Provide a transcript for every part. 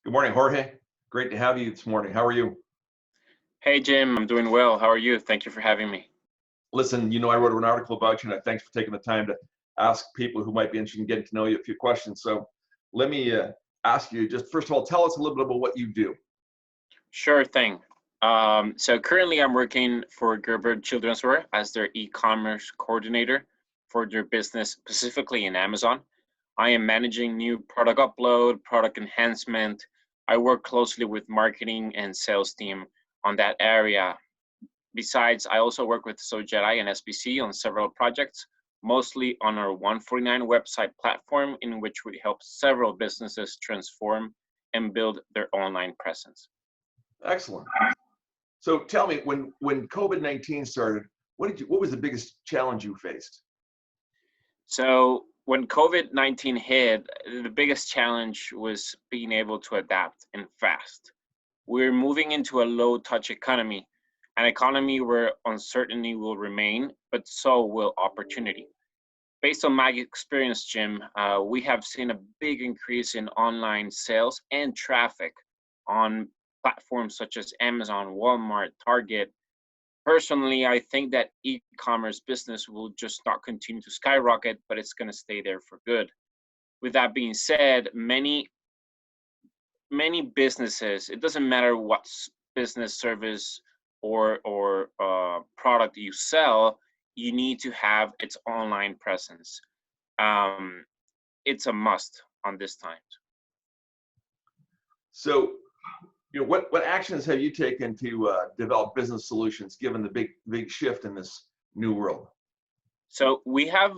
Good morning, Jorge. Great to have you this morning. How are you? Hey Jim, I'm doing well. How are you? Thank you for having me. Listen, I wrote an article about you, and thanks for taking the time to ask people who might be interested in getting to know you a few questions. So let me ask you, just first of all, tell us a little bit about what you do. Sure thing. So currently I'm working for Gerber Children's Wear as their e-commerce coordinator for their business, specifically in Amazon. I am managing new product upload, product enhancement. I work closely with marketing and sales team on that area. Besides, I also work with SoJedi and SBC on several projects, mostly on our 149 website platform, in which we help several businesses transform and build their online presence. Excellent. So tell me, when COVID-19 started, what was the biggest challenge you faced? So when COVID-19 hit, the biggest challenge was being able to adapt and fast. We're moving into a low touch economy, an economy where uncertainty will remain, but so will opportunity. Based on my experience, Jim, we have seen a big increase in online sales and traffic on platforms such as Amazon, Walmart, Target. Personally, I think that e-commerce business will just not continue to skyrocket, but it's going to stay there for good. With that being said, many businesses, it doesn't matter what business, service, or product you sell, you need to have its online presence. Um, it's a must on this time. So, what actions have you taken to develop business solutions given the big shift in this new world? So we have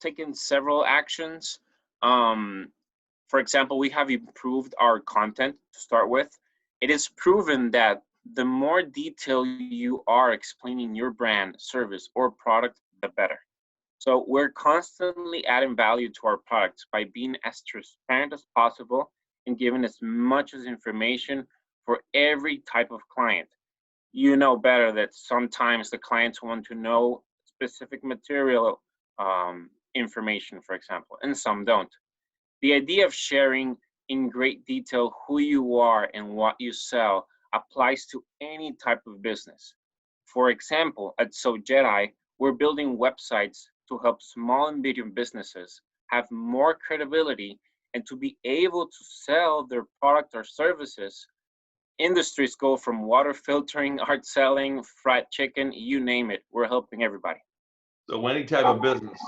taken several actions. Um, for example, we have improved our content to start with. It is proven that the more detail you are explaining your brand, service, or product, the better. So we're constantly adding value to our products by being as transparent as possible and giving as much as information for every type of client. You know better that sometimes the clients want to know specific material information, for example, and some don't. The idea of sharing in great detail who you are and what you sell applies to any type of business. For example, at SoJedi, we're building websites to help small and medium businesses have more credibility and to be able to sell their product or services. Industries go from water filtering, art selling, fried chicken, you name it. We're helping everybody. So any type of business,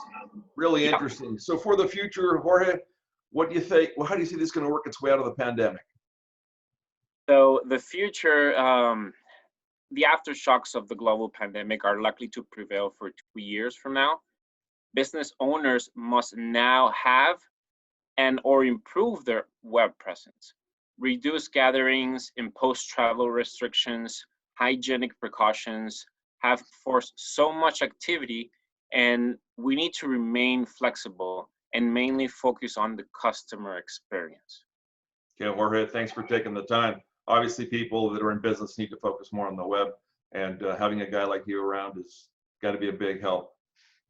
really Yeah. interesting. So for the future, Jorge, what do you think? Well, how do you see this going to work its way out of the pandemic? So the future, the aftershocks of the global pandemic are likely to prevail for 2 years from now. Business owners must now have and or improve their web presence, reduce gatherings, impose travel restrictions, hygienic precautions have forced so much activity, and we need to remain flexible and mainly focus on the customer experience. Okay, Jorge, thanks for taking the time. Obviously, people that are in business need to focus more on the web, and having a guy like you around has got to be a big help.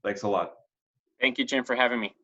Thanks a lot. Thank you, Jim, for having me.